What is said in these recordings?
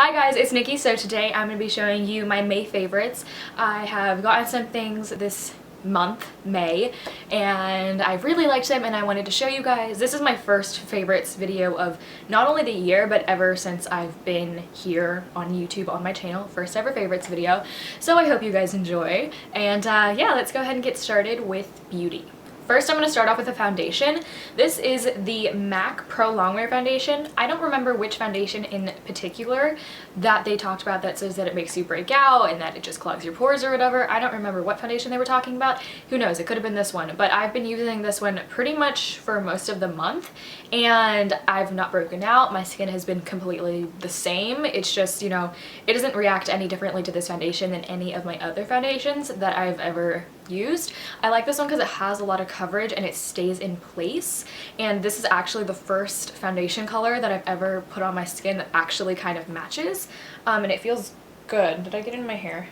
Hi guys, it's Nikki. So today I'm going to be showing you my May favorites. I have gotten some things this month, May, and I really liked them and I wanted to show you guys. This is my first favorites video of not only the year but ever since I've been here on YouTube on my channel. First ever favorites video. So I hope you guys enjoy. And yeah, let's go ahead and get started with beauty. First, I'm going to start off with a foundation. This is the MAC Pro Longwear Foundation. I don't remember which foundation in particular that they talked about that says that it makes you break out and that it just clogs your pores or whatever. I don't remember what foundation they were talking about. Who knows? It could have been this one. But I've been using this one pretty much for most of the month and I've not broken out. My skin has been completely the same. It's just, you know, it doesn't react any differently to this foundation than any of my other foundations that I've ever used. I like this one because it has a lot of coverage and it stays in place, and this is actually the first foundation color that I've ever put on my skin that actually kind of matches, and it feels good. Did I get it in my hair?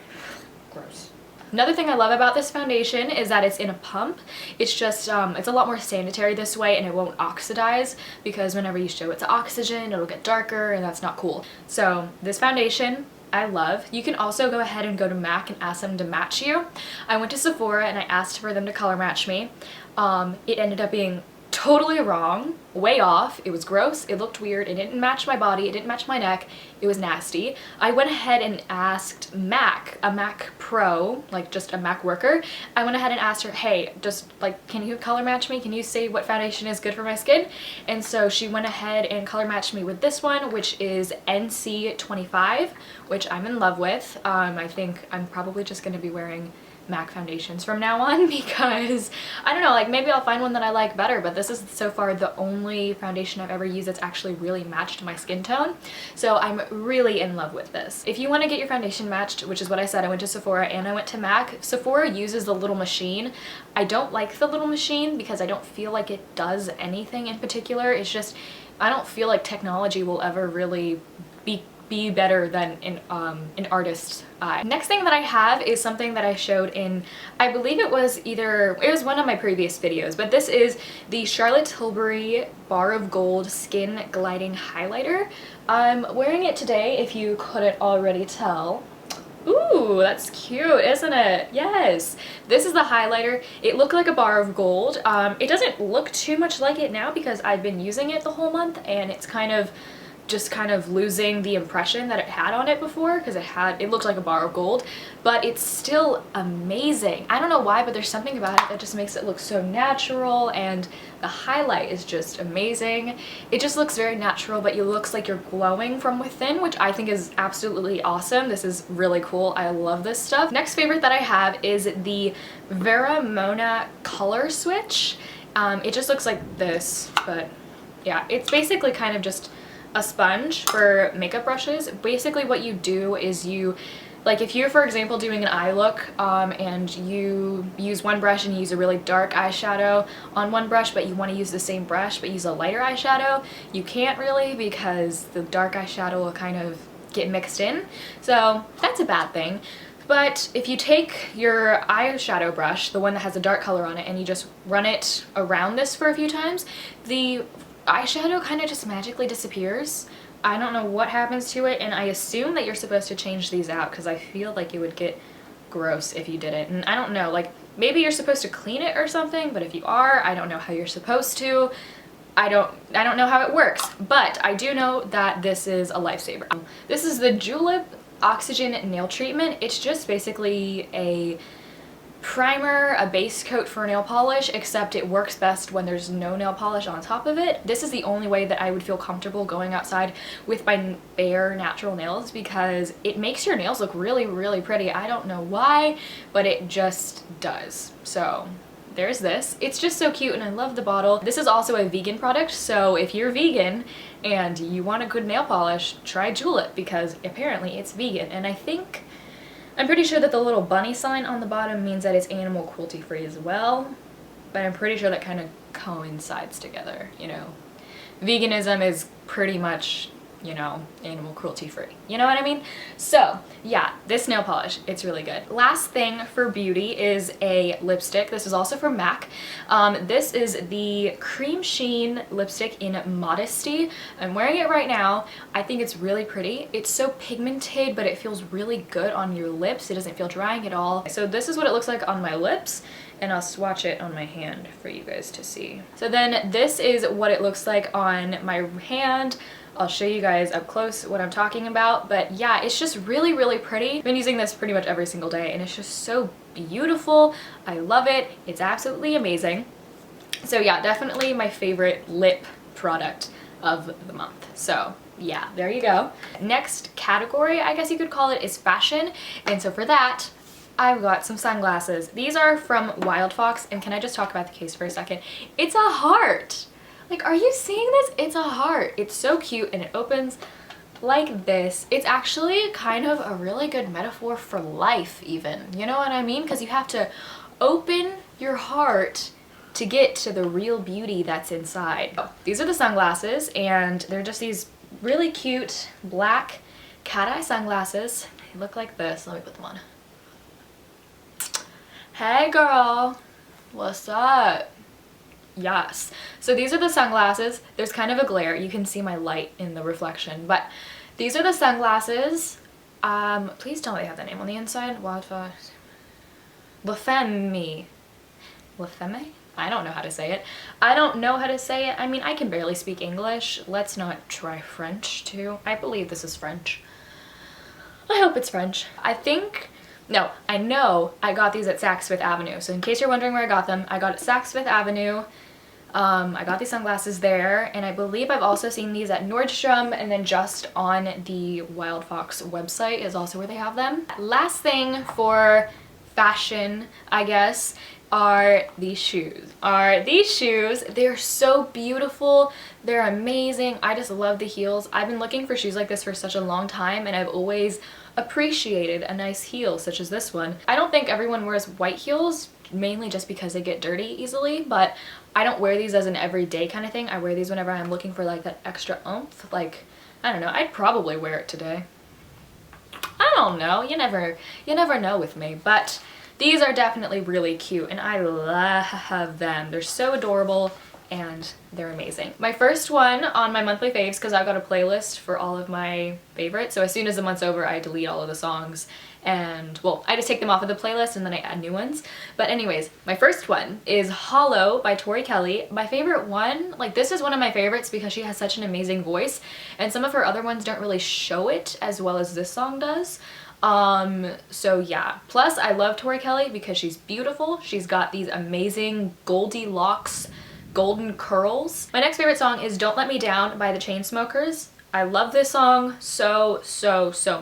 Gross. Another thing I love about this foundation is that it's in a pump. It's just, it's a lot more sanitary this way and it won't oxidize, because whenever you show it to oxygen, it'll get darker and that's not cool. So this foundation I love. You can also go ahead and go to MAC and ask them to match you. I went to Sephora and I asked for them to color match me. It ended up being totally wrong, way off. It was gross, it looked weird, it didn't match my body, it didn't match my neck, it was nasty. I went ahead and asked MAC, a MAC Pro, like just a MAC worker. I went ahead and asked her, hey, just like, can you color match me? Can you say what foundation is good for my skin? And so she went ahead and color matched me with this one, which is NC25, which I'm in love with. I think I'm probably just going to be wearing MAC foundations from now on, because I don't know, like maybe I'll find one that I like better, but this is so far the only foundation I've ever used that's actually really matched my skin tone. So I'm really in love with this. If you want to get your foundation matched, which is what I said, I went to Sephora and I went to MAC. Sephora uses the little machine. I don't like the little machine because I don't feel like it does anything in particular. It's just, I don't feel like technology will ever really be better than an artist's eye. Next thing that I have is something that I showed in, I believe it was one of my previous videos, but this is the Charlotte Tilbury Bar of Gold Skin Gliding Highlighter. I'm wearing it today, if you couldn't already tell. Ooh, that's cute, isn't it? Yes. This is the highlighter. It looked like a bar of gold. It doesn't look too much like it now because I've been using it the whole month and it's kind of losing the impression that it had on it before, because it looked like a bar of gold, but it's still amazing. I don't know why, but there's something about it that just makes it look so natural, and the highlight is just amazing. It just looks very natural, but it looks like you're glowing from within, which I think is absolutely awesome. This is really cool. I love this stuff. Next favorite that I have is the Vera Mona Color Switch. It just looks like this, but yeah, it's basically kind of just a sponge for makeup brushes. Basically what you do is you, like if you're for example doing an eye look and you use one brush and you use a really dark eyeshadow on one brush, but you want to use the same brush but use a lighter eyeshadow, you can't really, because the dark eyeshadow will kind of get mixed in. So that's a bad thing. But if you take your eyeshadow brush, the one that has a dark color on it, and you just run it around this for a few times, the eyeshadow kind of just magically disappears. I don't know what happens to it, and I assume that you're supposed to change these out because I feel like it would get gross if you did it. And I don't know, like maybe you're supposed to clean it or something, but if you are, I don't know how you're supposed to. I don't know how it works, but I do know that this is a lifesaver. This is the Julep Oxygen Nail Treatment. It's just basically a primer, a base coat for nail polish, except it works best when there's no nail polish on top of it. This is the only way that I would feel comfortable going outside with my bare natural nails, because it makes your nails look really, really pretty. I don't know why, but it just does. So there's this. It's just so cute and I love the bottle. This is also a vegan product, so if you're vegan and you want a good nail polish, try Julep, because apparently it's vegan, and I'm pretty sure that the little bunny sign on the bottom means that it's animal cruelty free as well, but I'm pretty sure that kind of coincides together, you know. Veganism is pretty much you know, animal cruelty free. You know what I mean? So yeah, this nail polish, it's really good. Last thing for beauty is a lipstick. This is also from MAC. This is the Cream Sheen lipstick in Modesty. I'm wearing it right now. I think it's really pretty. It's so pigmented, but it feels really good on your lips. It doesn't feel drying at all. So this is what it looks like on my lips, and I'll swatch it on my hand for you guys to see. So then this is what it looks like on my hand. I'll show you guys up close what I'm talking about, but yeah, it's just really, really pretty. I've been using this pretty much every single day, and it's just so beautiful. I love it. It's absolutely amazing. So yeah, definitely my favorite lip product of the month. So yeah, there you go. Next category, I guess you could call it, is fashion. And so for that, I've got some sunglasses. These are from Wild Fox, and can I just talk about the case for a second? It's a heart. Like, are you seeing this? It's a heart. It's so cute, and it opens like this. It's actually kind of a really good metaphor for life even. You know what I mean? Because you have to open your heart to get to the real beauty that's inside. Oh, these are the sunglasses, and they're just these really cute black cat eye sunglasses. They look like this. Let me put them on. Hey girl, what's up? Yes. So these are the sunglasses. There's kind of a glare. You can see my light in the reflection, but these are the sunglasses. Please tell me they have the name on the inside. Wildfire. La Femme. La Femme? I don't know how to say it. I don't know how to say it. I mean, I can barely speak English. Let's not try French too. I believe this is French. I hope it's French. I know I got these at Saks Fifth Avenue. So in case you're wondering where I got them, I got at Saks Fifth Avenue. I got these sunglasses there, and I believe I've also seen these at Nordstrom, and then just on the Wild Fox website is also where they have them. Last thing for fashion, I guess, are these shoes. They're so beautiful. They're amazing. I just love the heels. I've been looking for shoes like this for such a long time, and I've always appreciated a nice heel such as this one. I don't think everyone wears white heels, mainly just because they get dirty easily, but I don't wear these as an everyday kind of thing. I wear these whenever I'm looking for like that extra oomph. Like, I don't know, I'd probably wear it today. I don't know, you never know with me, but these are definitely really cute, and I love them. They're so adorable, and they're amazing. My first one on my monthly faves, because I've got a playlist for all of my favorites, so as soon as the month's over, I delete all of the songs, and well, I just take them off of the playlist and then I add new ones. But anyways, my first one is Hollow by Tori Kelly. My favorite one, like, this is one of my favorites because she has such an amazing voice, and some of her other ones don't really show it as well as this song does. So yeah, plus I love Tori Kelly because she's beautiful. She's got these amazing Goldilocks golden curls. My next favorite song is Don't Let Me Down by the Chainsmokers. I love this song so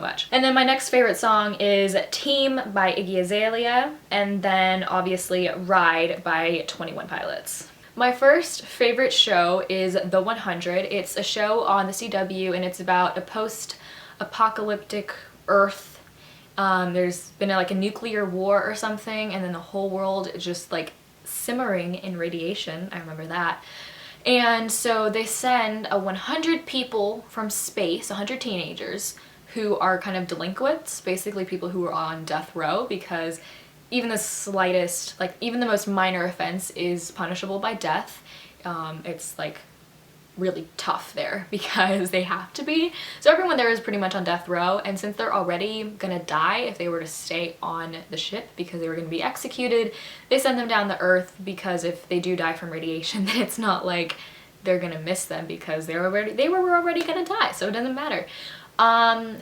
much. And then my next favorite song is Team by Iggy Azalea, and then obviously Ride by 21 Pilots. My first favorite show is The 100. It's a show on the CW, and it's about a post-apocalyptic Earth. There's been like a nuclear war or something, and then the whole world is just like simmering in radiation. I remember that. And so they send 100 people from space, 100 teenagers who are kind of delinquents, basically people who are on death row, because even the slightest, like even the most minor offense is punishable by death. It's like really tough there because they have to be. So everyone there is pretty much on death row, and since they're already gonna die if they were to stay on the ship because they were gonna be executed, they send them down to Earth, because if they do die from radiation, then it's not like they're gonna miss them because they were already gonna die, so it doesn't matter.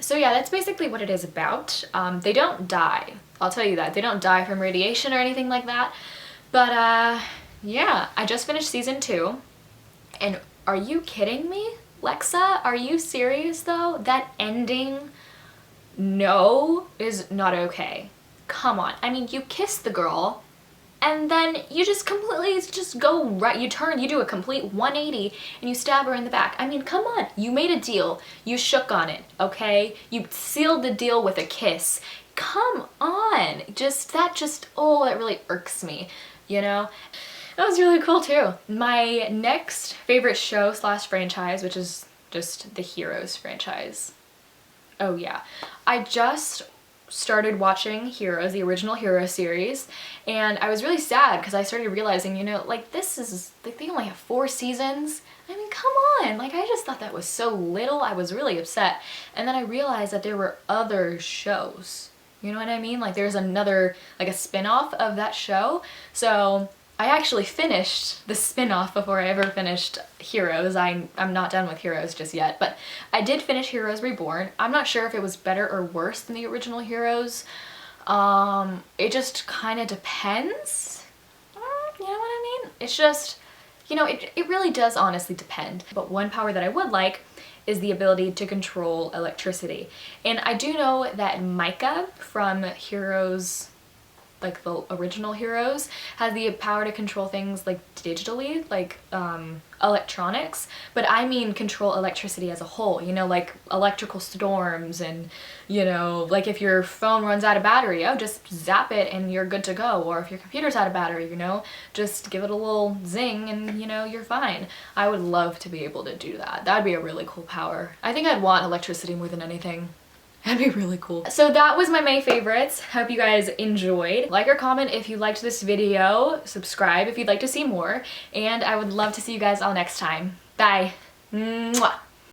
So yeah, that's basically what it is about. They don't die, I'll tell you that. They don't die from radiation or anything like that. But yeah, I just finished season 2, and are you kidding me? Lexa, are you serious though? That ending, no, is not okay. Come on. I mean, you kiss the girl, and then you just completely go right, you do a complete 180 and you stab her in the back. I mean, come on. You made a deal. You shook on it, okay? You sealed the deal with a kiss. Come on. Oh, that really irks me, you know? That was really cool too. My next favorite show / franchise, which is just the Heroes franchise. Oh yeah, I just started watching Heroes, the original Heroes series, and I was really sad because I started realizing, you know, like this is, like they only have 4 seasons. I mean, come on, like I just thought that was so little. I was really upset. And then I realized that there were other shows. You know what I mean? Like there's another, like a spin-off of that show. So I actually finished the spin-off before I ever finished Heroes. I'm not done with Heroes just yet, but I did finish Heroes Reborn. I'm not sure if it was better or worse than the original Heroes. It just kind of depends. You know what I mean? It's just, you know, it really does honestly depend. But one power that I would like is the ability to control electricity. And I do know that Micah from Heroes, like the original Heroes, has the power to control things like digitally, like electronics, but I mean control electricity as a whole, you know, like electrical storms, and you know, like if your phone runs out of battery, oh, just zap it and you're good to go. Or if your computer's out of battery, you know, just give it a little zing and you know, you're fine. I would love to be able to do that. That'd be a really cool power. I think I'd want electricity more than anything. That'd be really cool. So that was my May favorites. Hope you guys enjoyed. Like or comment if you liked this video. Subscribe if you'd like to see more. And I would love to see you guys all next time. Bye. Mwah.